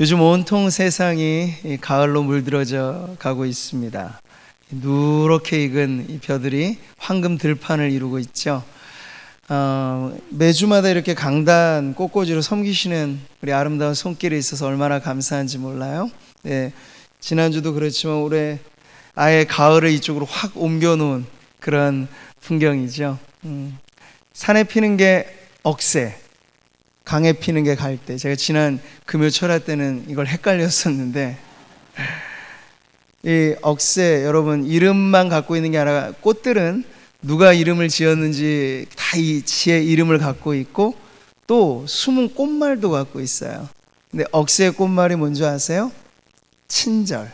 요즘 온통 세상이 이 가을로 물들어져 가고 있습니다. 누렇게 익은 이 벼들이 황금 들판을 이루고 있죠. 매주마다 이렇게 강단 꽃꽂이로 섬기시는 우리 아름다운 손길이 있어서 얼마나 감사한지 몰라요. 네, 지난주도 그렇지만 올해 아예 가을을 이쪽으로 확 옮겨놓은 그런 풍경이죠. 산에 피는 게 억새, 강에 피는 게 갈대. 제가 지난 금요 철야 때는 이걸 헷갈렸었는데, 이 억새, 여러분 이름만 갖고 있는 게 아니라 꽃들은 누가 이름을 지었는지 다 이 지의 이름을 갖고 있고 또 숨은 꽃말도 갖고 있어요. 근데 억새의 꽃말이 뭔지 아세요? 친절,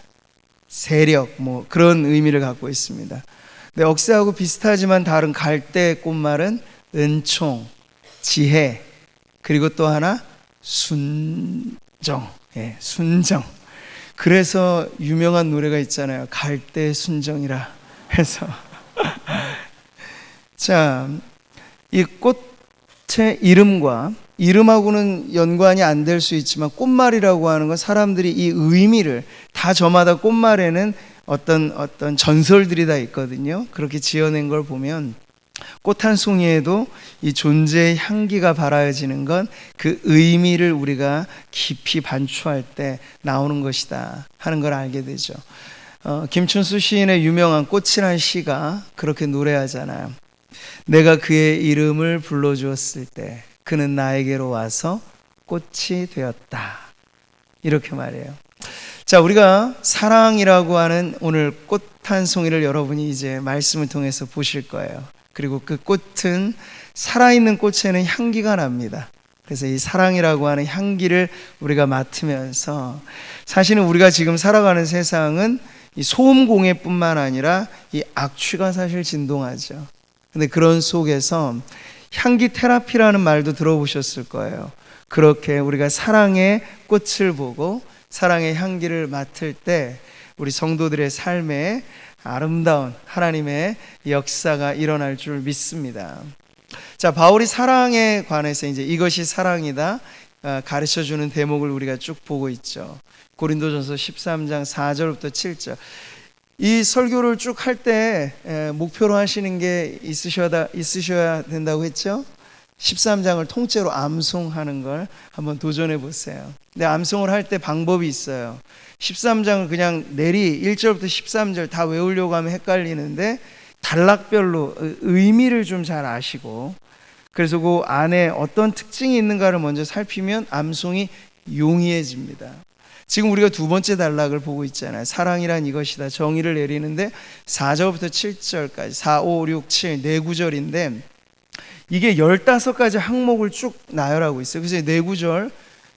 세력, 뭐 그런 의미를 갖고 있습니다. 근데 억새하고 비슷하지만 다른 갈대의 꽃말은 은총, 지혜, 그리고 또 하나 순정, 순정. 그래서 유명한 노래가 있잖아요. 갈대 순정이라 해서. 자, 이 꽃의 이름하고는 연관이 안 될 수 있지만 꽃말이라고 하는 건 사람들이 이 의미를 다 저마다 꽃말에는 어떤 전설들이 다 있거든요. 그렇게 지어낸 걸 보면 꽃 한 송이에도 이 존재의 향기가 발하여지는 건 그 의미를 우리가 깊이 반추할 때 나오는 것이다 하는 걸 알게 되죠. 김춘수 시인의 유명한 꽃이란 시가 그렇게 노래하잖아요. 내가 그의 이름을 불러주었을 때 그는 나에게로 와서 꽃이 되었다. 이렇게 말해요. 자, 우리가 사랑이라고 하는 오늘 꽃 한 송이를 여러분이 이제 말씀을 통해서 보실 거예요. 그리고 그 꽃은 살아있는 꽃에는 향기가 납니다. 그래서 이 사랑이라고 하는 향기를 우리가 맡으면서 사실은 우리가 지금 살아가는 세상은 이 소음공해뿐만 아니라 이 악취가 사실 진동하죠. 근데 그런 속에서 향기 테라피라는 말도 들어보셨을 거예요. 그렇게 우리가 사랑의 꽃을 보고 사랑의 향기를 맡을 때 우리 성도들의 삶에 아름다운 하나님의 역사가 일어날 줄 믿습니다. 자, 바울이 사랑에 관해서 이제 이것이 사랑이다 가르쳐주는 대목을 우리가 쭉 보고 있죠. 고린도전서 13장 4절부터 7절. 이 설교를 쭉 할 때 목표로 하시는 게 있으셔야 된다고 했죠. 13장을 통째로 암송하는 걸 한번 도전해 보세요. 근데 암송을 할 때 방법이 있어요. 13장을 그냥 내리 1절부터 13절 다 외우려고 하면 헷갈리는데 단락별로 의미를 좀 잘 아시고 그래서 그 안에 어떤 특징이 있는가를 먼저 살피면 암송이 용이해집니다. 지금 우리가 두 번째 단락을 보고 있잖아요. 사랑이란 이것이다. 정의를 내리는데 4절부터 7절까지 4, 5, 6, 7 네 구절인데 이게 15가지 항목을 쭉 나열하고 있어요. 그래서 네 구절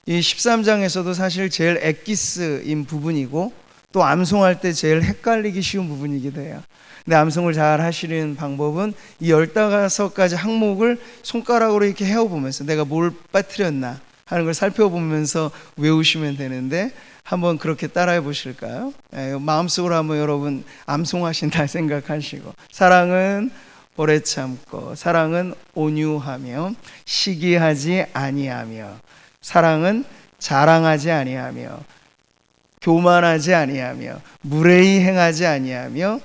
이 13장에서도 사실 제일 엑기스인 부분이고 또 암송할 때 제일 헷갈리기 쉬운 부분이기도 해요. 근데 암송을 잘 하시는 방법은 이 15가지 항목을 손가락으로 이렇게 헤어보면서 내가 뭘 빠뜨렸나 하는 걸 살펴보면서 외우시면 되는데 한번 그렇게 따라해 보실까요? 마음속으로 한번 여러분 암송하신다 생각하시고 사랑은 오래 참고 사랑은 온유하며 시기하지 아니하며 사랑은 자랑하지 아니하며 교만하지 아니하며 무례히 행하지 아니하며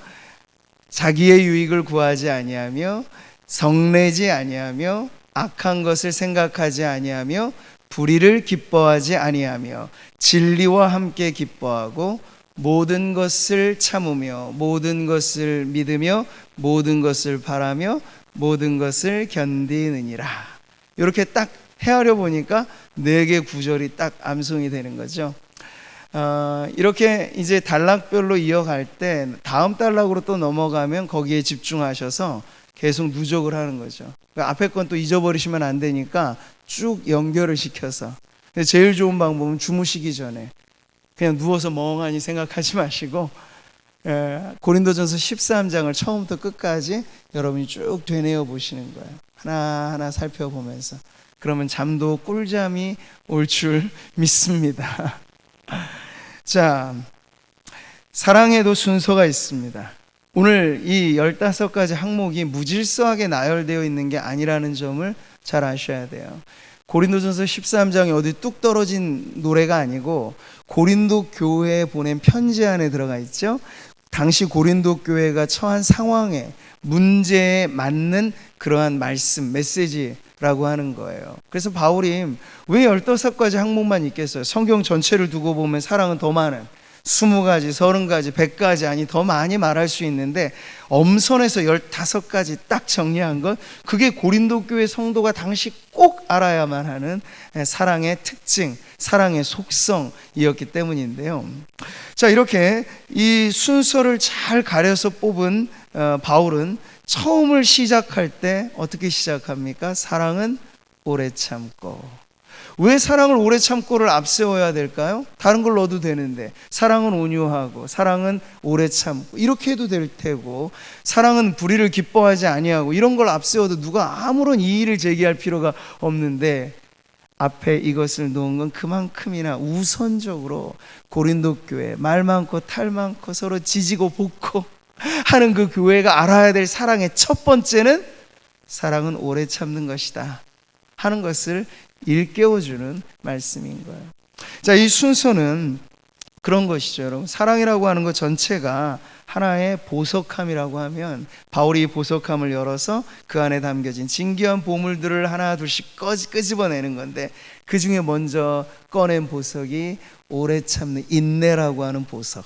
자기의 유익을 구하지 아니하며 성내지 아니하며 악한 것을 생각하지 아니하며 불의를 기뻐하지 아니하며 진리와 함께 기뻐하고 모든 것을 참으며 모든 것을 믿으며 모든 것을 바라며 모든 것을 견디느니라. 이렇게 딱 헤아려 보니까 4개 구절이 딱 암송이 되는 거죠. 이렇게 이제 단락별로 이어갈 때 다음 단락으로 또 넘어가면 거기에 집중하셔서 계속 누적을 하는 거죠. 그러니까 앞에 건 또 잊어버리시면 안 되니까 쭉 연결을 시켜서. 제일 좋은 방법은 주무시기 전에 그냥 누워서 멍하니 생각하지 마시고 고린도전서 13장을 처음부터 끝까지 여러분이 쭉 되뇌어 보시는 거예요. 하나하나 살펴보면서. 그러면 잠도 꿀잠이 올 줄 믿습니다. 자, 사랑에도 순서가 있습니다. 오늘 이 15가지 항목이 무질서하게 나열되어 있는 게 아니라는 점을 잘 아셔야 돼요. 고린도전서 13장이 어디 뚝 떨어진 노래가 아니고 고린도 교회에 보낸 편지 안에 들어가 있죠. 당시 고린도 교회가 처한 상황에, 문제에 맞는 그러한 말씀, 메시지라고 하는 거예요. 그래서 바울이 왜 15가지 항목만 있겠어요? 성경 전체를 두고 보면 사랑은 더 많은 20가지, 30가지, 100가지, 아니 더 많이 말할 수 있는데 엄선해서 15가지 딱 정리한 건, 그게 고린도 교회 성도가 당시 꼭 알아야만 하는 사랑의 특징, 사랑의 속성이었기 때문인데요. 자, 이렇게 이 순서를 잘 가려서 뽑은 바울은 처음을 시작할 때 어떻게 시작합니까? 사랑은 오래 참고. 왜 사랑을 오래 참고를 앞세워야 될까요? 다른 걸 넣어도 되는데, 사랑은 온유하고 사랑은 오래 참고 이렇게 해도 될 테고, 사랑은 불의를 기뻐하지 아니하고 이런 걸 앞세워도 누가 아무런 이의를 제기할 필요가 없는데, 앞에 이것을 놓은 건 그만큼이나 우선적으로 고린도 교회, 말 많고 탈 많고 서로 지지고 볶고 하는 그 교회가 알아야 될 사랑의 첫 번째는 사랑은 오래 참는 것이다 하는 것을 일깨워주는 말씀인 거예요. 자, 이 순서는 그런 것이죠, 여러분. 사랑이라고 하는 것 전체가 하나의 보석함이라고 하면, 바울이 보석함을 열어서 그 안에 담겨진 진귀한 보물들을 하나 둘씩 끄집어내는 건데, 그 중에 먼저 꺼낸 보석이 오래 참는 인내라고 하는 보석,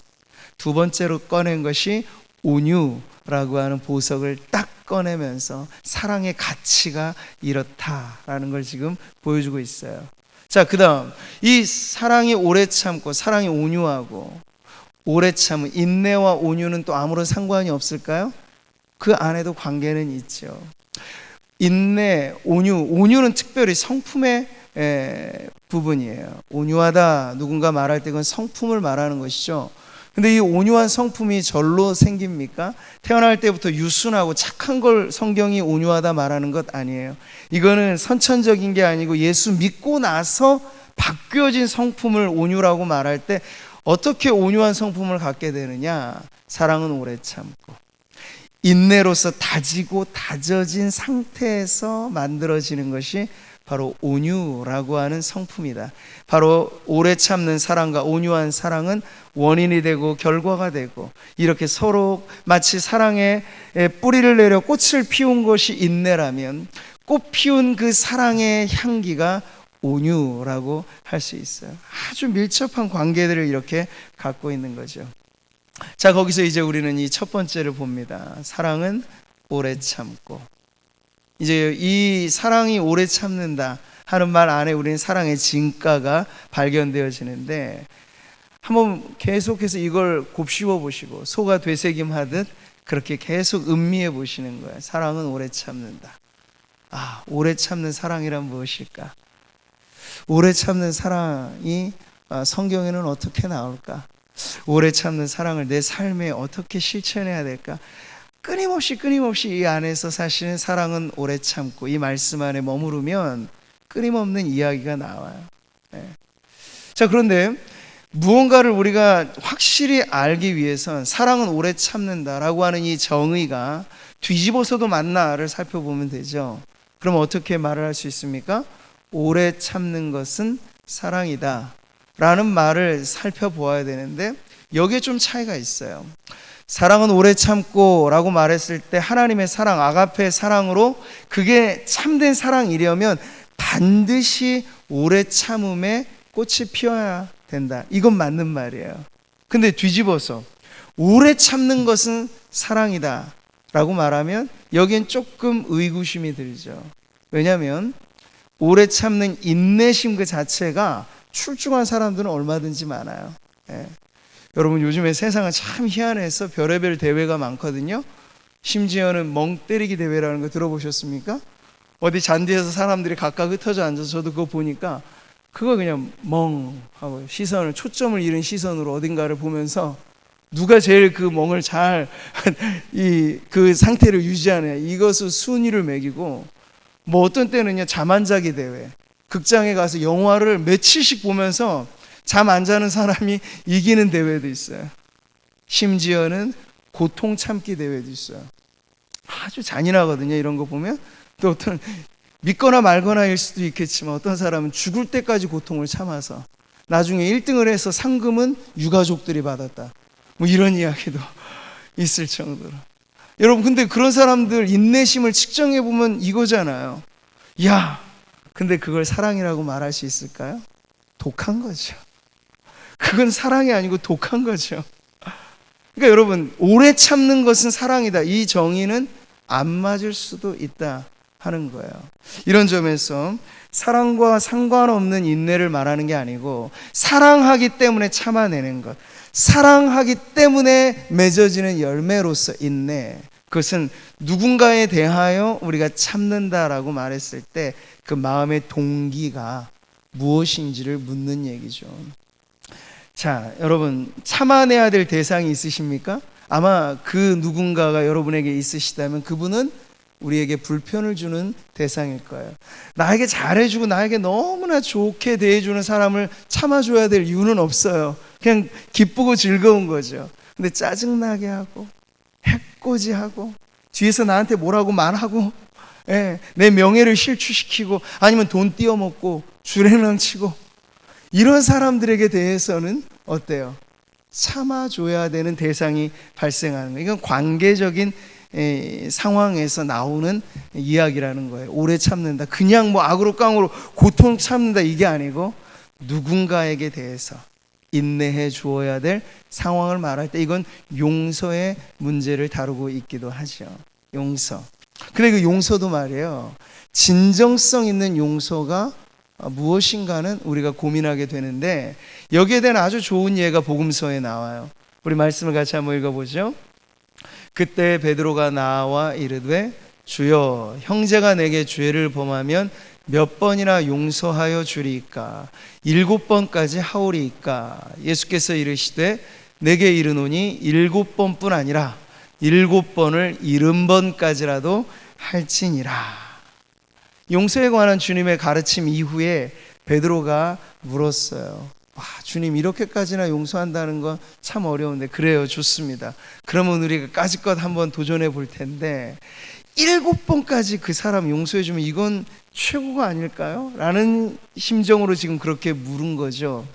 두 번째로 꺼낸 것이 온유라고 하는 보석을 딱 꺼내면서 사랑의 가치가 이렇다라는 걸 지금 보여주고 있어요. 자, 그 다음, 이 사랑이 오래 참고 사랑이 온유하고 오래 참은 인내와 온유는 또 아무런 상관이 없을까요? 그 안에도 관계는 있죠. 인내, 온유는 특별히 성품의 부분이에요. 온유하다, 누군가 말할 때 그건 성품을 말하는 것이죠. 근데 이 온유한 성품이 절로 생깁니까? 태어날 때부터 유순하고 착한 걸 성경이 온유하다 말하는 것 아니에요. 이거는 선천적인 게 아니고 예수 믿고 나서 바뀌어진 성품을 온유라고 말할 때 어떻게 온유한 성품을 갖게 되느냐? 사랑은 오래 참고 인내로서 다지고 다져진 상태에서 만들어지는 것이 바로 온유라고 하는 성품이다. 바로 오래 참는 사랑과 온유한 사랑은 원인이 되고 결과가 되고, 이렇게 서로 마치 사랑에 뿌리를 내려 꽃을 피운 것이 인내라면 꽃 피운 그 사랑의 향기가 온유라고 할 수 있어요. 아주 밀접한 관계들을 이렇게 갖고 있는 거죠. 자, 거기서 이제 우리는 이 첫 번째를 봅니다. 사랑은 오래 참고. 이제 이 사랑이 오래 참는다 하는 말 안에 우리는 사랑의 진가가 발견되어지는데, 한번 계속해서 이걸 곱씹어 보시고 소가 되새김하듯 그렇게 계속 음미해 보시는 거예요. 사랑은 오래 참는다. 아, 오래 참는 사랑이란 무엇일까? 오래 참는 사랑이 성경에는 어떻게 나올까? 오래 참는 사랑을 내 삶에 어떻게 실천해야 될까? 끊임없이 이 안에서 사실은 사랑은 오래 참고 이 말씀 안에 머무르면 끊임없는 이야기가 나와요. 네. 자, 그런데 무언가를 우리가 확실히 알기 위해선 사랑은 오래 참는다라고 하는 이 정의가 뒤집어서도 맞나를 살펴보면 되죠. 그럼 어떻게 말을 할 수 있습니까? 오래 참는 것은 사랑이다 라는 말을 살펴보아야 되는데, 여기에 좀 차이가 있어요. 사랑은 오래 참고 라고 말했을 때 하나님의 사랑, 아가페의 사랑으로 그게 참된 사랑이려면 반드시 오래 참음에 꽃이 피어야 된다. 이건 맞는 말이에요. 근데 뒤집어서 오래 참는 것은 사랑이다 라고 말하면 여기엔 조금 의구심이 들죠. 왜냐하면 오래 참는 인내심 그 자체가 출중한 사람들은 얼마든지 많아요. 예. 여러분, 요즘에 세상은 참 희한해서 별의별 대회가 많거든요. 심지어는 멍 때리기 대회라는 거 들어보셨습니까? 어디 잔디에서 사람들이 각각 흩어져 앉아서 저도 그거 보니까 그거 그냥 멍 하고 시선을, 초점을 잃은 시선으로 어딘가를 보면서 누가 제일 그 멍을 잘 그 상태를 유지하느냐, 이것을 순위를 매기고, 뭐 어떤 때는요 잠 안 자기 대회, 극장에 가서 영화를 며칠씩 보면서 잠 안 자는 사람이 이기는 대회도 있어요. 심지어는 고통 참기 대회도 있어요. 아주 잔인하거든요, 이런 거 보면. 또 어떤 믿거나 말거나일 수도 있겠지만 어떤 사람은 죽을 때까지 고통을 참아서 나중에 1등을 해서 상금은 유가족들이 받았다. 뭐 이런 이야기도 있을 정도로. 여러분, 근데 그런 사람들 인내심을 측정해 보면 이거잖아요. 야, 근데 그걸 사랑이라고 말할 수 있을까요? 독한 거죠. 그건 사랑이 아니고 독한 거죠. 그러니까 여러분, 오래 참는 것은 사랑이다. 이 정의는 안 맞을 수도 있다 하는 거예요. 이런 점에서 사랑과 상관없는 인내를 말하는 게 아니고, 사랑하기 때문에 참아내는 것, 사랑하기 때문에 맺어지는 열매로서 인내, 그것은 누군가에 대하여 우리가 참는다라고 말했을 때 그 마음의 동기가 무엇인지를 묻는 얘기죠. 자, 여러분, 참아내야 될 대상이 있으십니까? 아마 그 누군가가 여러분에게 있으시다면 그분은 우리에게 불편을 주는 대상일 거예요. 나에게 잘해주고 나에게 너무나 좋게 대해주는 사람을 참아줘야 될 이유는 없어요. 그냥 기쁘고 즐거운 거죠. 근데 짜증나게 하고 해코지하고 뒤에서 나한테 뭐라고 말하고, 내 명예를 실추시키고 아니면 돈 띄어먹고 주례랑치고, 이런 사람들에게 대해서는 어때요? 참아줘야 되는 대상이 발생하는 거예요. 이건 관계적인 상황에서 나오는 이야기라는 거예요. 오래 참는다, 그냥 뭐 악으로 깡으로 고통 참는다, 이게 아니고 누군가에게 대해서 인내해 주어야 될 상황을 말할 때 이건 용서의 문제를 다루고 있기도 하죠. 용서. 근데 그 용서도 말이에요, 진정성 있는 용서가 무엇인가는 우리가 고민하게 되는데, 여기에 대한 아주 좋은 예가 복음서에 나와요. 우리 말씀을 같이 한번 읽어보죠. 그때 베드로가 나와 이르되 주여, 형제가 내게 죄를 범하면 몇 번이나 용서하여 주리이까? 7번까지 하오리이까? 예수께서 이르시되 내게 이르노니 7번뿐 아니라 7번을 70번까지라도 할지니라. 용서에 관한 주님의 가르침 이후에 베드로가 물었어요. 와, 주님, 이렇게까지나 용서한다는 건 참 어려운데. 그래요, 좋습니다. 그러면 우리가 까짓것 한번 도전해 볼 텐데 7번까지 그 사람 용서해 주면 이건 최고가 아닐까요? 라는 심정으로 지금 그렇게 물은 거죠.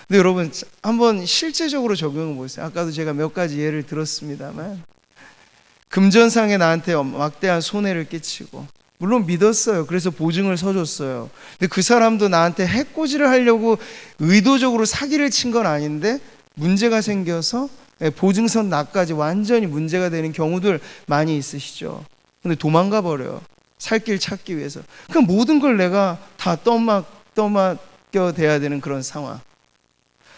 근데 여러분, 한번 실제적으로 적용해 보세요. 아까도 제가 몇 가지 예를 들었습니다만, 금전상에 나한테 막대한 손해를 끼치고, 물론 믿었어요. 그래서 보증을 서줬어요. 근데 그 사람도 나한테 해코지를 하려고 의도적으로 사기를 친 건 아닌데 문제가 생겨서 보증선 나까지 완전히 문제가 되는 경우들 많이 있으시죠. 근데 도망가 버려요. 살 길 찾기 위해서. 그럼 모든 걸 내가 다 떠맡겨 대야 되는 그런 상황.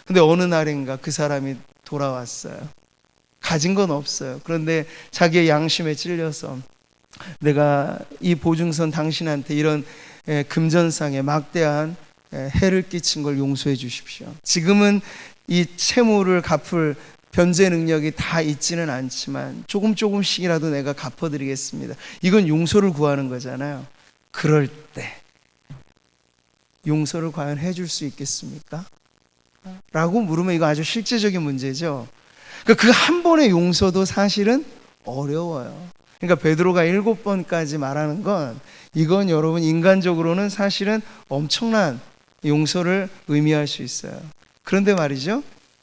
근데 어느 날인가 그 사람이 돌아왔어요. 가진 건 없어요. 그런데 자기의 양심에 찔려서 내가 이 보증선 당신한테 이런 금전상에 막대한 해를 끼친 걸 용서해 주십시오. 지금은 이 채무를 갚을 변제 능력이 다 있지는 않지만 조금씩이라도 내가 갚아드리겠습니다. 이건 용서를 구하는 거잖아요. 그럴 때 용서를 과연 해줄 수 있겠습니까? 라고 물으면 이거 아주 실제적인 문제죠. 그 한 번의 용서도 사실은 어려워요. 그러니까 베드로가 7번까지 말하는 건, 이건 여러분 인간적으로는 사실은 엄청난 용서를 의미할 수 있어요. 그런데 말이죠,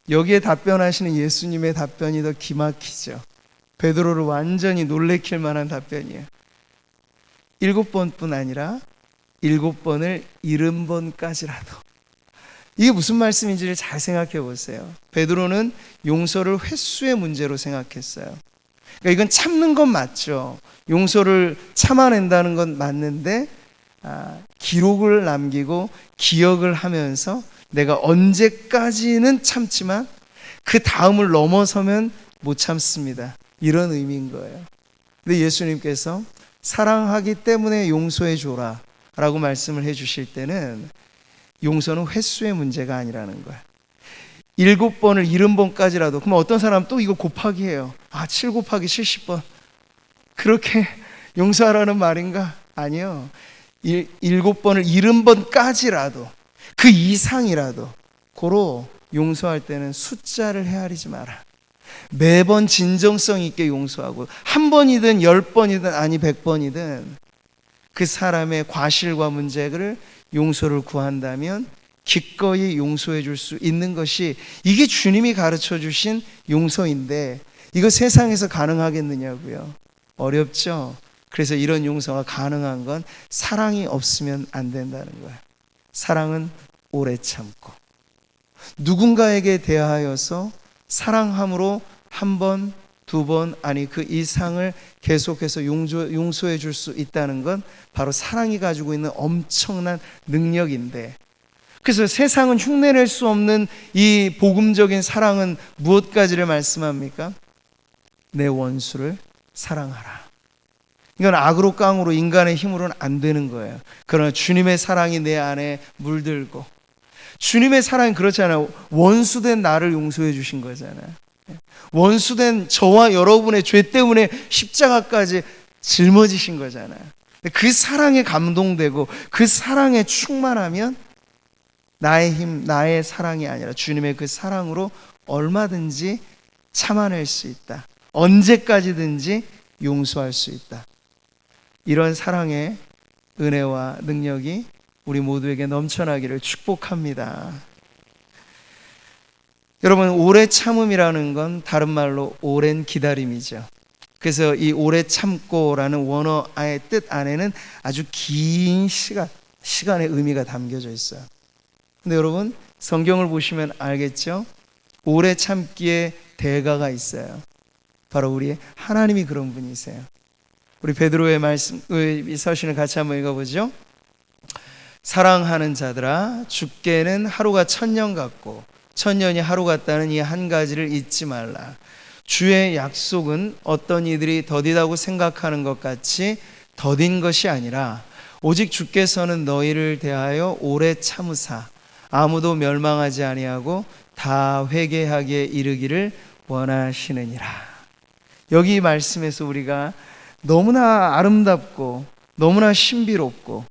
여기에 답변하시는 예수님의 답변이 더 기막히죠. 베드로를 완전히 놀래킬 만한 답변이에요. 7번뿐 아니라 7번을 70번까지라도. 이게 무슨 말씀인지를 잘 생각해 보세요. 베드로는 용서를 횟수의 문제로 생각했어요. 그러니까 이건 참는 건 맞죠. 용서를 참아낸다는 건 맞는데, 기록을 남기고 기억을 하면서 내가 언제까지는 참지만 그 다음을 넘어서면 못 참습니다. 이런 의미인 거예요. 근데 예수님께서 사랑하기 때문에 용서해 줘라 라고 말씀을 해 주실 때는 용서는 횟수의 문제가 아니라는 거예요. 7번을 70번까지라도. 그럼 어떤 사람은 또 이거 곱하기 해요. 7 곱하기 70번. 그렇게 용서하라는 말인가? 아니요. 7번을 70번까지라도, 그 이상이라도 고로 용서할 때는 숫자를 헤아리지 마라. 매번 진정성 있게 용서하고, 한 번이든 10번이든 아니 100번이든 그 사람의 과실과 문제를 용서를 구한다면 기꺼이 용서해 줄 수 있는 것이, 이게 주님이 가르쳐 주신 용서인데 이거 세상에서 가능하겠느냐고요. 어렵죠. 그래서 이런 용서가 가능한 건 사랑이 없으면 안 된다는 거예요. 사랑은 오래 참고, 누군가에게 대하여서 사랑함으로 한 번, 두 번, 아니 그 이상을 계속해서 용서해 줄 수 있다는 건 바로 사랑이 가지고 있는 엄청난 능력인데, 그래서 세상은 흉내낼 수 없는 이 복음적인 사랑은 무엇까지를 말씀합니까? 내 원수를 사랑하라. 이건 악으로 깡으로 인간의 힘으로는 안 되는 거예요. 그러나 주님의 사랑이 내 안에 물들고, 주님의 사랑이 그렇잖아요. 원수된 나를 용서해 주신 거잖아요. 원수된 저와 여러분의 죄 때문에 십자가까지 짊어지신 거잖아요. 그 사랑에 감동되고 그 사랑에 충만하면 나의 힘, 나의 사랑이 아니라 주님의 그 사랑으로 얼마든지 참아낼 수 있다. 언제까지든지 용서할 수 있다. 이런 사랑의 은혜와 능력이 우리 모두에게 넘쳐나기를 축복합니다. 여러분, 오래 참음이라는 건 다른 말로 오랜 기다림이죠. 그래서 이 오래 참고라는 원어의 뜻 안에는 아주 긴 시간의 의미가 담겨져 있어요. 근데 여러분, 성경을 보시면 알겠죠? 오래 참기에 대가가 있어요. 바로 우리 하나님이 그런 분이세요. 우리 베드로의 말씀, 서신을 같이 한번 읽어보죠. 사랑하는 자들아, 주께는 하루가 1000년 같고 1000년이 하루 같다는 이 한 가지를 잊지 말라. 주의 약속은 어떤 이들이 더디다고 생각하는 것 같이 더딘 것이 아니라 오직 주께서는 너희를 대하여 오래 참으사 아무도 멸망하지 아니하고 다 회개하기에 이르기를 원하시느니라. 여기 말씀에서 우리가 너무나 아름답고 너무나 신비롭고,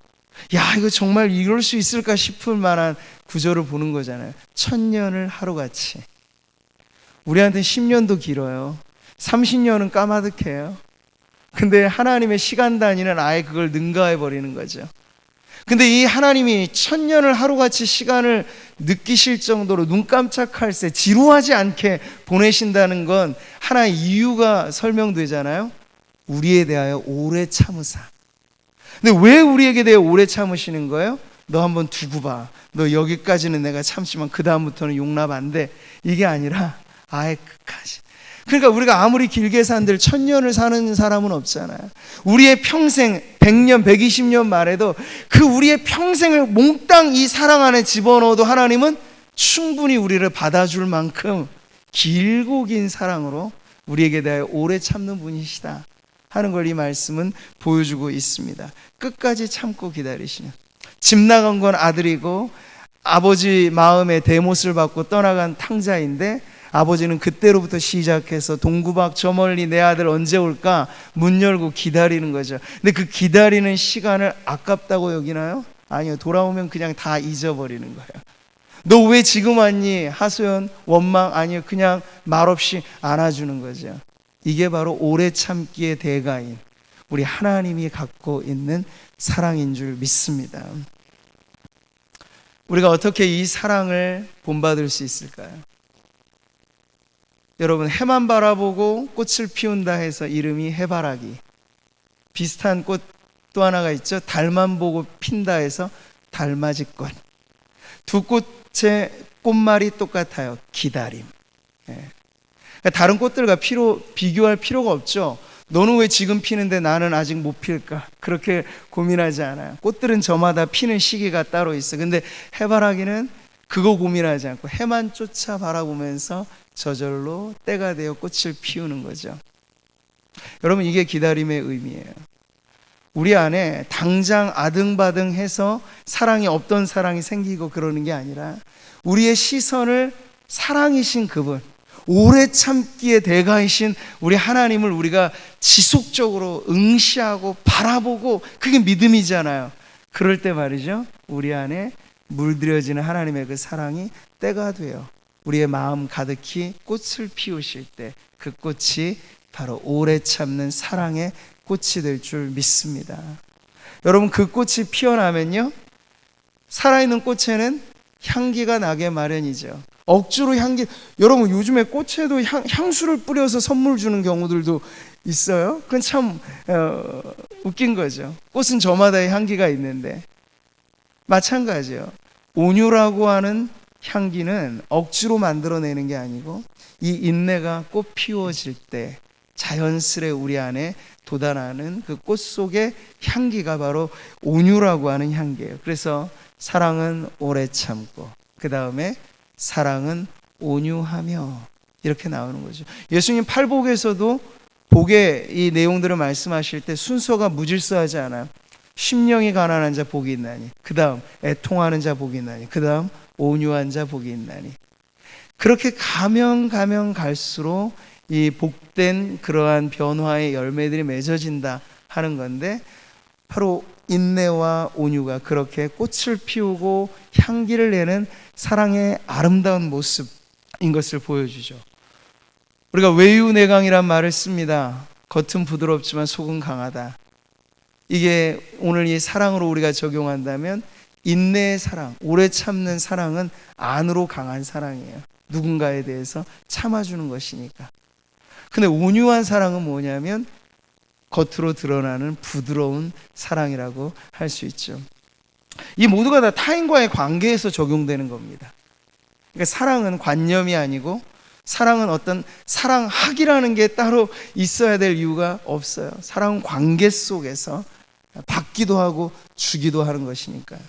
야, 이거 정말 이럴 수 있을까 싶을 만한 구절을 보는 거잖아요. 1000년을 하루같이. 우리한테는 10년도 길어요. 30년은 까마득해요. 근데 하나님의 시간 단위는 아예 그걸 능가해 버리는 거죠. 근데 이 하나님이 1000년을 하루같이 시간을 느끼실 정도로 눈 깜짝할 새 지루하지 않게 보내신다는 건 하나의 이유가 설명되잖아요. 우리에 대하여 오래 참으사. 근데 왜 우리에게 대해 오래 참으시는 거예요? 너 한번 두고 봐. 너 여기까지는 내가 참지만 그 다음부터는 용납 안 돼. 이게 아니라 아예 끝까지. 그러니까 우리가 아무리 길게 산들 1000년을 사는 사람은 없잖아요. 우리의 평생 100년, 120년 말해도 그 우리의 평생을 몽땅 이 사랑 안에 집어넣어도 하나님은 충분히 우리를 받아줄 만큼 길고 긴 사랑으로 우리에게 대하여 오래 참는 분이시다 하는 걸 이 말씀은 보여주고 있습니다. 끝까지 참고 기다리시는. 집 나간 건 아들이고 아버지 마음에 대못을 받고 떠나간 탕자인데, 아버지는 그때로부터 시작해서 동구박 저 멀리 내 아들 언제 올까 문 열고 기다리는 거죠. 근데 그 기다리는 시간을 아깝다고 여기나요? 아니요. 돌아오면 그냥 다 잊어버리는 거예요. 너 왜 지금 왔니? 하소연, 원망, 아니요. 그냥 말없이 안아주는 거죠. 이게 바로 오래 참기의 대가인 우리 하나님이 갖고 있는 사랑인 줄 믿습니다. 우리가 어떻게 이 사랑을 본받을 수 있을까요? 여러분, 해만 바라보고 꽃을 피운다 해서 이름이 해바라기. 비슷한 꽃 또 하나가 있죠. 달만 보고 핀다 해서 달맞이꽃. 두 꽃의 꽃말이 똑같아요. 기다림. 다른 꽃들과 비교할 필요가 없죠. 너는 왜 지금 피는데 나는 아직 못 필까? 그렇게 고민하지 않아요. 꽃들은 저마다 피는 시기가 따로 있어. 근데 해바라기는 그거 고민하지 않고 해만 쫓아 바라보면서 저절로 때가 되어 꽃을 피우는 거죠. 여러분, 이게 기다림의 의미예요. 우리 안에 당장 아등바등해서 사랑이 없던 사랑이 생기고 그러는 게 아니라 우리의 시선을 사랑이신 그분, 오래 참기의 대가이신 우리 하나님을 우리가 지속적으로 응시하고 바라보고, 그게 믿음이잖아요. 그럴 때 말이죠, 우리 안에 물들여지는 하나님의 그 사랑이 때가 되어 우리의 마음 가득히 꽃을 피우실 때 그 꽃이 바로 오래 참는 사랑의 꽃이 될 줄 믿습니다. 여러분, 그 꽃이 피어나면요, 살아있는 꽃에는 향기가 나게 마련이죠. 억지로 향기, 여러분 요즘에 꽃에도 향수를 뿌려서 선물 주는 경우들도 있어요. 그건 참 웃긴 거죠. 꽃은 저마다의 향기가 있는데 마찬가지예요. 온유라고 하는 향기는 억지로 만들어내는 게 아니고 이 인내가 꽃 피워질 때 자연스레 우리 안에 돋아나는 그 꽃 속의 향기가 바로 온유라고 하는 향기예요. 그래서 사랑은 오래 참고, 그 다음에 사랑은 온유하며, 이렇게 나오는 거죠. 예수님 팔복에서도 복의 이 내용들을 말씀하실 때 순서가 무질서하지 않아요. 심령이 가난한 자 복이 있나니, 그 다음 애통하는 자 복이 있나니, 그 다음 온유한 자 복이 있나니. 그렇게 가면 갈수록 이 복된 그러한 변화의 열매들이 맺어진다 하는 건데, 바로 인내와 온유가 그렇게 꽃을 피우고 향기를 내는 사랑의 아름다운 모습인 것을 보여주죠. 우리가 외유내강이란 말을 씁니다. 겉은 부드럽지만 속은 강하다. 이게 오늘 이 사랑으로 우리가 적용한다면 인내의 사랑, 오래 참는 사랑은 안으로 강한 사랑이에요. 누군가에 대해서 참아주는 것이니까. 근데 온유한 사랑은 뭐냐면 겉으로 드러나는 부드러운 사랑이라고 할 수 있죠. 이 모두가 다 타인과의 관계에서 적용되는 겁니다. 그러니까 사랑은 관념이 아니고, 사랑은 어떤 사랑하기라는 게 따로 있어야 될 이유가 없어요. 사랑은 관계 속에서 받기도 하고 주기도 하는 것이니까요.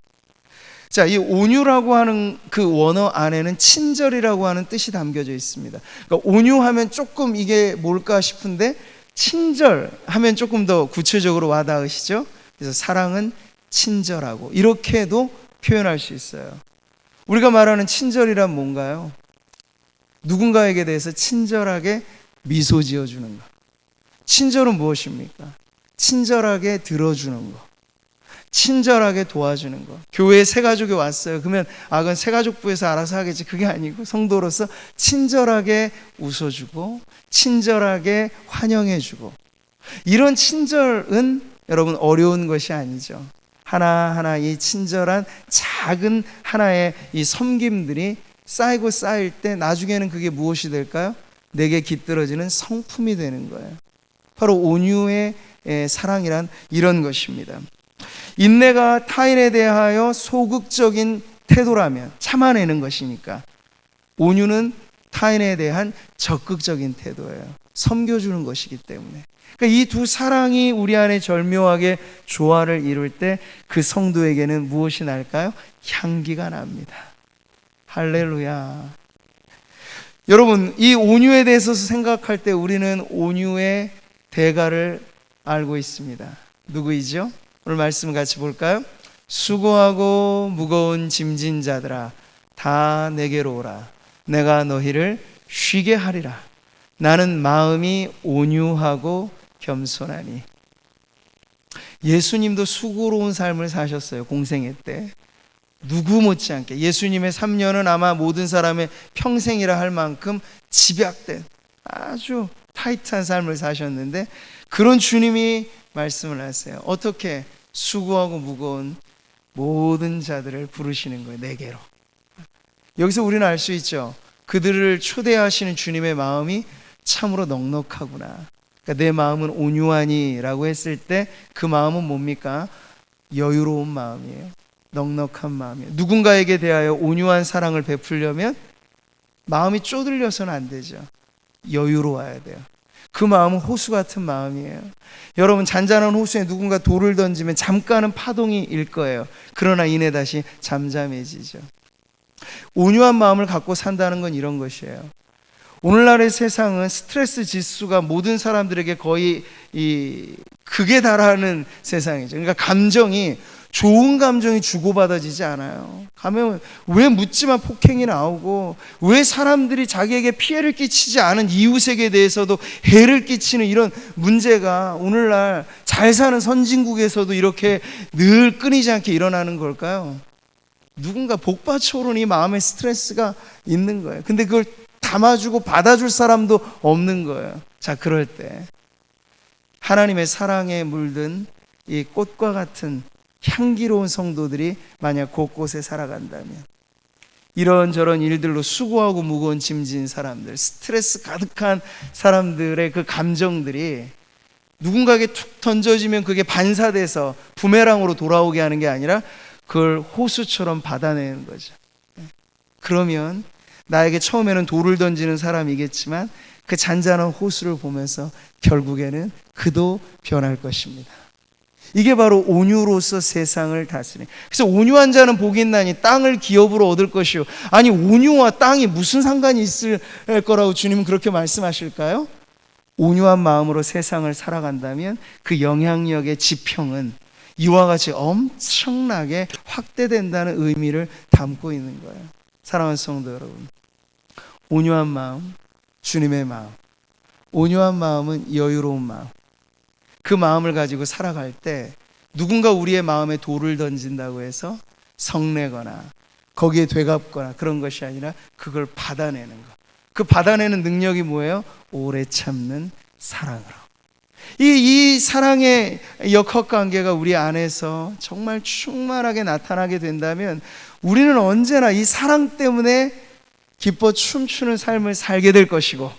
자, 이 온유라고 하는 그 원어 안에는 친절이라고 하는 뜻이 담겨져 있습니다. 그러니까 온유하면 조금 이게 뭘까 싶은데 친절하면 조금 더 구체적으로 와닿으시죠? 그래서 사랑은 친절하고, 이렇게도 표현할 수 있어요. 우리가 말하는 친절이란 뭔가요? 누군가에게 대해서 친절하게 미소 지어주는 것. 친절은 무엇입니까? 친절하게 들어주는 것, 친절하게 도와주는 것. 교회에 새 가족이 왔어요. 그러면 그건 새 가족부에서 알아서 하겠지. 그게 아니고 성도로서 친절하게 웃어주고 친절하게 환영해주고, 이런 친절은 여러분 어려운 것이 아니죠. 하나하나 이 친절한 작은 하나의 이 섬김들이 쌓이고 쌓일 때 나중에는 그게 무엇이 될까요? 내게 깃들어지는 성품이 되는 거예요. 바로 온유의 사랑이란 이런 것입니다. 인내가 타인에 대하여 소극적인 태도라면 참아내는 것이니까, 온유는 타인에 대한 적극적인 태도예요. 섬겨주는 것이기 때문에. 그러니까 이 두 사랑이 우리 안에 절묘하게 조화를 이룰 때 그 성도에게는 무엇이 날까요? 향기가 납니다. 할렐루야. 여러분, 이 온유에 대해서 생각할 때 우리는 온유의 대가를 알고 있습니다. 누구이죠? 오늘 말씀 같이 볼까요? 수고하고 무거운 짐진 자들아 다 내게로 오라. 내가 너희를 쉬게 하리라. 나는 마음이 온유하고 겸손하니. 예수님도 수고로운 삶을 사셨어요. 공생애 때. 누구 못지않게 예수님의 3년은 아마 모든 사람의 평생이라 할 만큼 집약된 아주 타이트한 삶을 사셨는데, 그런 주님이 말씀을 하세요. 어떻게? 수고하고 무거운 모든 자들을 부르시는 거예요. 내게로. 여기서 우리는 알 수 있죠. 그들을 초대하시는 주님의 마음이 참으로 넉넉하구나. 그러니까 내 마음은 온유하니 라고 했을 때 그 마음은 뭡니까? 여유로운 마음이에요. 넉넉한 마음이에요. 누군가에게 대하여 온유한 사랑을 베풀려면 마음이 쪼들려서는 안 되죠. 여유로워야 돼요. 그 마음은 호수 같은 마음이에요. 여러분, 잔잔한 호수에 누군가 돌을 던지면 잠깐은 파동이 일 거예요. 그러나 이내 다시 잠잠해지죠. 온유한 마음을 갖고 산다는 건 이런 것이에요. 오늘날의 세상은 스트레스 지수가 모든 사람들에게 거의 이 극에 달하는 세상이죠. 그러니까 감정이, 좋은 감정이 주고받아지지 않아요. 가면 왜 묻지마 폭행이 나오고, 왜 사람들이 자기에게 피해를 끼치지 않은 이웃에게 대해서도 해를 끼치는 이런 문제가 오늘날 잘 사는 선진국에서도 이렇게 늘 끊이지 않게 일어나는 걸까요? 누군가 복받쳐오르는 이 마음의 스트레스가 있는 거예요. 근데 그걸 담아주고 받아줄 사람도 없는 거예요. 자, 그럴 때 하나님의 사랑에 물든 이 꽃과 같은 향기로운 성도들이 만약 곳곳에 살아간다면, 이런저런 일들로 수고하고 무거운 짐진 사람들, 스트레스 가득한 사람들의 그 감정들이 누군가에게 툭 던져지면 그게 반사돼서 부메랑으로 돌아오게 하는 게 아니라 그걸 호수처럼 받아내는 거죠. 그러면 나에게 처음에는 돌을 던지는 사람이겠지만 그 잔잔한 호수를 보면서 결국에는 그도 변할 것입니다. 이게 바로 온유로서 세상을 다스리는. 그래서 온유한 자는 복이 있나니 땅을 기업으로 얻을 것이요. 아니, 온유와 땅이 무슨 상관이 있을 거라고 주님은 그렇게 말씀하실까요? 온유한 마음으로 세상을 살아간다면 그 영향력의 지평은 이와 같이 엄청나게 확대된다는 의미를 담고 있는 거예요. 사랑하는 성도 여러분, 온유한 마음, 주님의 마음. 온유한 마음은 여유로운 마음. 그 마음을 가지고 살아갈 때 누군가 우리의 마음에 돌을 던진다고 해서 성내거나 거기에 되갚거나 그런 것이 아니라 그걸 받아내는 것. 그 받아내는 능력이 뭐예요? 오래 참는 사랑으로. 이 사랑의 역학관계가 우리 안에서 정말 충만하게 나타나게 된다면 우리는 언제나 이 사랑 때문에 기뻐 춤추는 삶을 살게 될 것이고,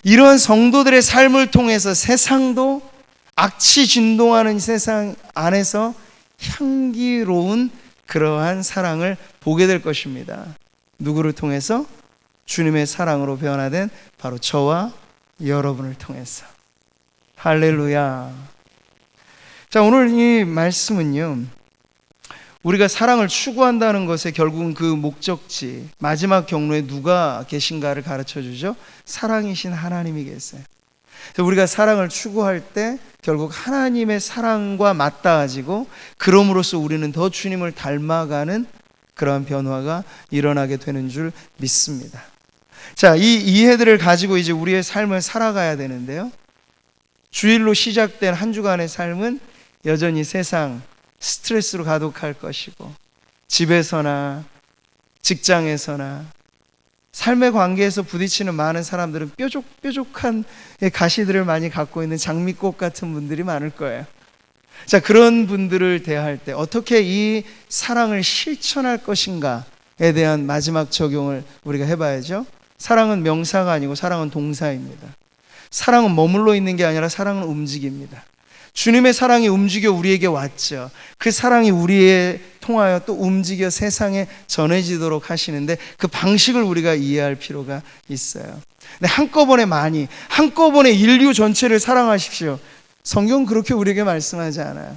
이러한 성도들의 삶을 통해서 세상도 악취 진동하는 세상 안에서 향기로운 그러한 사랑을 보게 될 것입니다. 누구를 통해서? 주님의 사랑으로 변화된 바로 저와 여러분을 통해서. 할렐루야. 자, 오늘 이 말씀은요, 우리가 사랑을 추구한다는 것에 결국은 그 목적지, 마지막 경로에 누가 계신가를 가르쳐 주죠. 사랑이신 하나님이 계세요. 그래서 우리가 사랑을 추구할 때 결국 하나님의 사랑과 맞닿아지고, 그럼으로써 우리는 더 주님을 닮아가는 그러한 변화가 일어나게 되는 줄 믿습니다. 자, 이 이해들을 가지고 이제 우리의 삶을 살아가야 되는데요, 주일로 시작된 한 주간의 삶은 여전히 세상 스트레스로 가득할 것이고, 집에서나 직장에서나 삶의 관계에서 부딪히는 많은 사람들은 뾰족뾰족한 가시들을 많이 갖고 있는 장미꽃 같은 분들이 많을 거예요. 자, 그런 분들을 대할 때 어떻게 이 사랑을 실천할 것인가에 대한 마지막 적용을 우리가 해봐야죠. 사랑은 명사가 아니고 사랑은 동사입니다. 사랑은 머물러 있는 게 아니라 사랑은 움직입니다. 주님의 사랑이 움직여 우리에게 왔죠. 그 사랑이 우리에 통하여 또 움직여 세상에 전해지도록 하시는데 그 방식을 우리가 이해할 필요가 있어요. 근데 한꺼번에 인류 전체를 사랑하십시오. 성경은 그렇게 우리에게 말씀하지 않아요.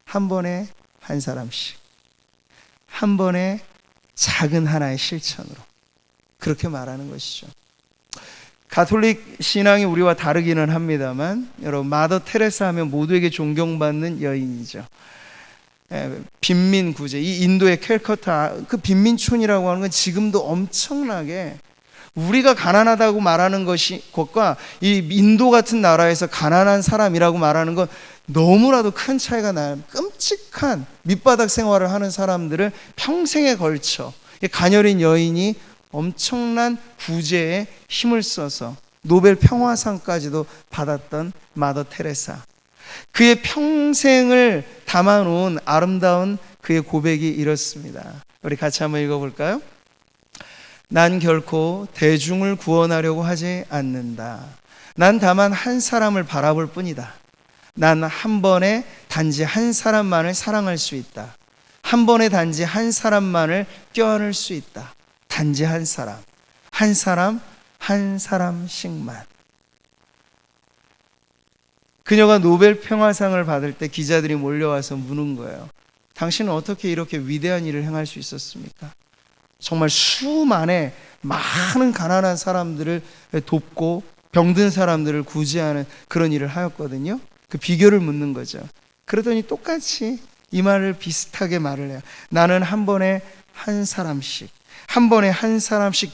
한 번에 한 사람씩, 한 번에 작은 하나의 실천으로 그렇게 말하는 것이죠. 가톨릭 신앙이 우리와 다르기는 합니다만, 여러분, 마더 테레사 하면 모두에게 존경받는 여인이죠. 빈민 구제, 이 인도의 캘커타 그 빈민촌이라고 하는 건 지금도 엄청나게 우리가 가난하다고 말하는 것과 이 인도 같은 나라에서 가난한 사람이라고 말하는 건 너무나도 큰 차이가 나요. 끔찍한 밑바닥 생활을 하는 사람들을 평생에 걸쳐 가녀린 여인이 엄청난 구제에 힘을 써서 노벨 평화상까지도 받았던 마더 테레사, 그의 평생을 담아놓은 아름다운 그의 고백이 이렇습니다. 우리 같이 한번 읽어볼까요? 난 결코 대중을 구원하려고 하지 않는다. 난 다만 한 사람을 바라볼 뿐이다. 난 한 번에 단지 한 사람만을 사랑할 수 있다. 한 번에 단지 한 사람만을 껴안을 수 있다. 단지 한 사람, 한 사람씩만. 그녀가 노벨 평화상을 받을 때 기자들이 몰려와서 묻는 거예요. 당신은 어떻게 이렇게 위대한 일을 행할 수 있었습니까? 정말 수만의 많은 가난한 사람들을 돕고 병든 사람들을 구제하는 그런 일을 하였거든요. 그 비결을 묻는 거죠. 그러더니 똑같이 이 말을 비슷하게 말을 해요. 나는 한 번에 한 사람씩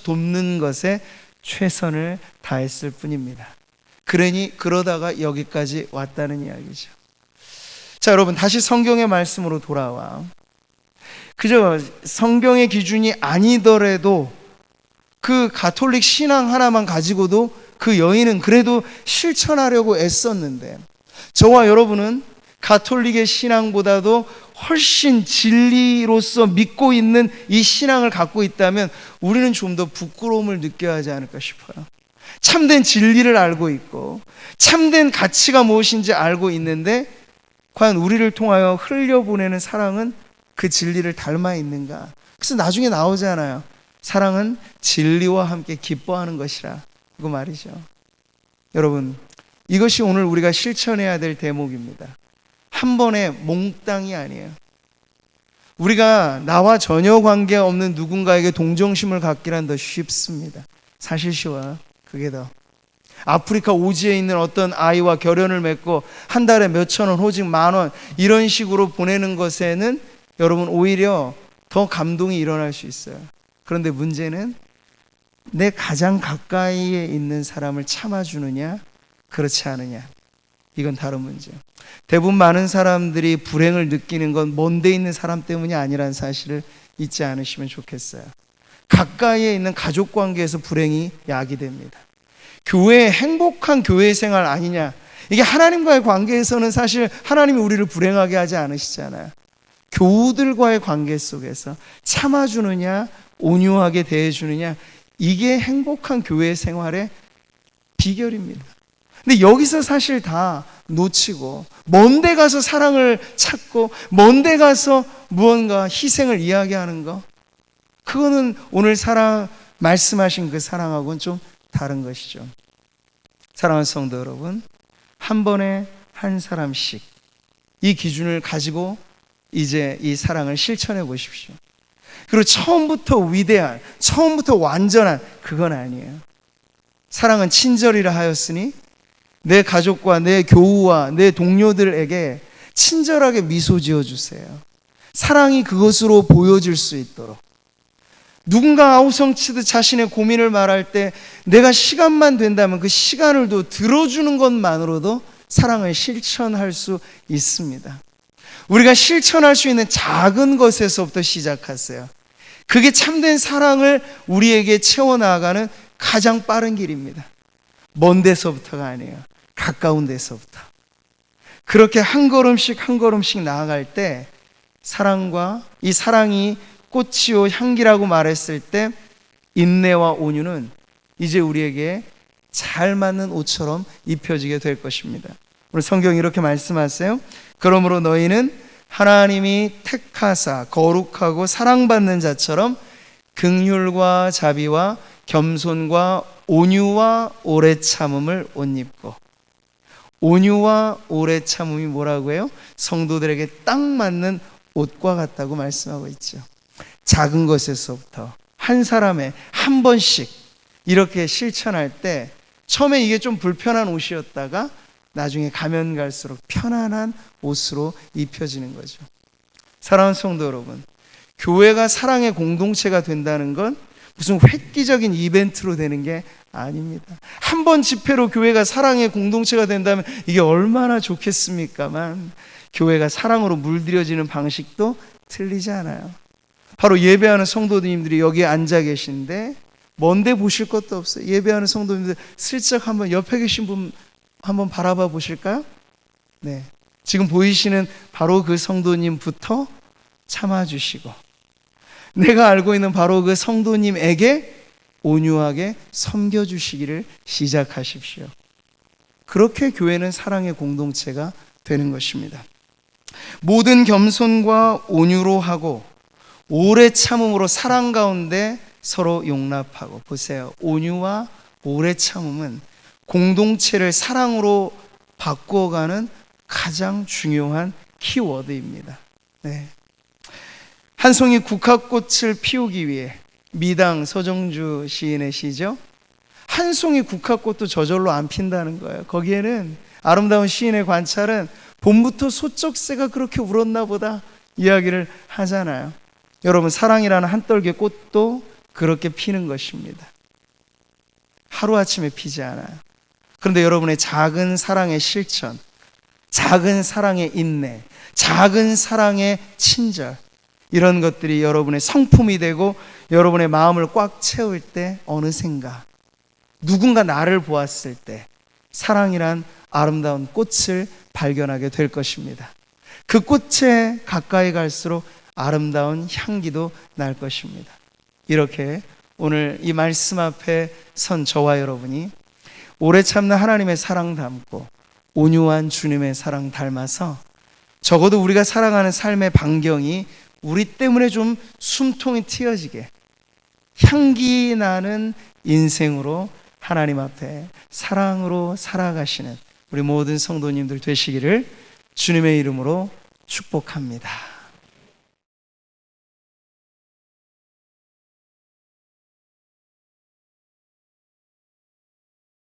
돕는 것에 최선을 다했을 뿐입니다. 그러다가 여기까지 왔다는 이야기죠. 자, 여러분, 다시 성경의 말씀으로 돌아와. 그저 성경의 기준이 아니더라도 그 가톨릭 신앙 하나만 가지고도 그 여인은 그래도 실천하려고 애썼는데, 저와 여러분은 가톨릭의 신앙보다도 훨씬 진리로서 믿고 있는 이 신앙을 갖고 있다면 우리는 좀 더 부끄러움을 느껴야 하지 않을까 싶어요. 참된 진리를 알고 있고 참된 가치가 무엇인지 알고 있는데 과연 우리를 통하여 흘려보내는 사랑은 그 진리를 닮아 있는가? 그래서 나중에 나오잖아요. 사랑은 진리와 함께 기뻐하는 것이라. 그거 말이죠. 여러분, 이것이 오늘 우리가 실천해야 될 대목입니다. 한 번에 몽땅이 아니에요. 우리가 나와 전혀 관계없는 누군가에게 동정심을 갖기란 더 쉽습니다. 사실 쉬워요. 그게 더. 아프리카 오지에 있는 어떤 아이와 결연을 맺고 한 달에 몇천 원, 오직 10,000원 이런 식으로 보내는 것에는 여러분 오히려 더 감동이 일어날 수 있어요. 그런데 문제는 내 가장 가까이에 있는 사람을 참아주느냐 그렇지 않으냐, 이건 다른 문제예요. 대부분 많은 사람들이 불행을 느끼는 건 먼데 있는 사람 때문이 아니라는 사실을 잊지 않으시면 좋겠어요. 가까이에 있는 가족 관계에서 불행이 야기됩니다. 교회의 행복한 교회 생활 아니냐, 이게 하나님과의 관계에서는 사실 하나님이 우리를 불행하게 하지 않으시잖아요. 교우들과의 관계 속에서 참아주느냐 온유하게 대해주느냐, 이게 행복한 교회 생활의 비결입니다. 근데 여기서 사실 다 놓치고 먼데 가서 사랑을 찾고 먼데 가서 무언가 희생을 이야기하는 거, 그거는 오늘 사랑 말씀하신 그 사랑하고는 좀 다른 것이죠. 사랑하는 성도 여러분, 한 번에 한 사람씩 이 기준을 가지고 이제 이 사랑을 실천해 보십시오. 그리고 처음부터 위대한, 처음부터 완전한 그건 아니에요. 사랑은 친절이라 하였으니 내 가족과 내 교우와 내 동료들에게 친절하게 미소 지어주세요. 사랑이 그것으로 보여질 수 있도록. 누군가 아우성치듯 자신의 고민을 말할 때 내가 시간만 된다면 그 시간을 더 들어주는 것만으로도 사랑을 실천할 수 있습니다. 우리가 실천할 수 있는 작은 것에서부터 시작하세요. 그게 참된 사랑을 우리에게 채워나가는 가장 빠른 길입니다. 먼 데서부터가 아니에요. 가까운 데서부터. 그렇게 한 걸음씩 한 걸음씩 나아갈 때 사랑과 이 사랑이 꽃이요 향기라고 말했을 때 인내와 온유는 이제 우리에게 잘 맞는 옷처럼 입혀지게 될 것입니다. 오늘 성경이 이렇게 말씀하세요. 그러므로 너희는 하나님이 택하사 거룩하고 사랑받는 자처럼 긍휼과 자비와 겸손과 온유와 오래 참음을 옷 입고. 온유와 오래 참음이 뭐라고 해요? 성도들에게 딱 맞는 옷과 같다고 말씀하고 있죠. 작은 것에서부터 한 사람의 한 번씩 이렇게 실천할 때 처음에 이게 좀 불편한 옷이었다가 나중에 가면 갈수록 편안한 옷으로 입혀지는 거죠. 사랑하는 성도 여러분, 교회가 사랑의 공동체가 된다는 건 무슨 획기적인 이벤트로 되는 게 아닙니다. 한 번 집회로 교회가 사랑의 공동체가 된다면 이게 얼마나 좋겠습니까만 교회가 사랑으로 물들여지는 방식도 틀리지 않아요. 바로 예배하는 성도님들이 여기 앉아 계신데 먼데 보실 것도 없어요. 예배하는 성도님들 슬쩍 한번 옆에 계신 분 한번 바라봐 보실까요? 네, 지금 보이시는 바로 그 성도님부터 참아주시고 내가 알고 있는 바로 그 성도님에게 온유하게 섬겨주시기를 시작하십시오. 그렇게 교회는 사랑의 공동체가 되는 것입니다. 모든 겸손과 온유로 하고 오래 참음으로 사랑 가운데 서로 용납하고. 보세요, 온유와 오래 참음은 공동체를 사랑으로 바꾸어가는 가장 중요한 키워드입니다. 네. 한 송이 국화꽃을 피우기 위해, 미당 서정주 시인의 시죠. 한 송이 국화꽃도 저절로 안 핀다는 거예요. 거기에는 아름다운 시인의 관찰은 봄부터 소쩍새가 그렇게 울었나 보다 이야기를 하잖아요. 여러분, 사랑이라는 한 떨개 꽃도 그렇게 피는 것입니다. 하루아침에 피지 않아요. 그런데 여러분의 작은 사랑의 실천, 작은 사랑의 인내, 작은 사랑의 친절, 이런 것들이 여러분의 성품이 되고 여러분의 마음을 꽉 채울 때 어느샌가 누군가 나를 보았을 때 사랑이란 아름다운 꽃을 발견하게 될 것입니다. 그 꽃에 가까이 갈수록 아름다운 향기도 날 것입니다. 이렇게 오늘 이 말씀 앞에 선 저와 여러분이 오래 참는 하나님의 사랑 닮고 온유한 주님의 사랑 닮아서 적어도 우리가 살아가는 삶의 반경이 우리 때문에 좀 숨통이 트여지게 향기 나는 인생으로 하나님 앞에 사랑으로 살아가시는 우리 모든 성도님들 되시기를 주님의 이름으로 축복합니다.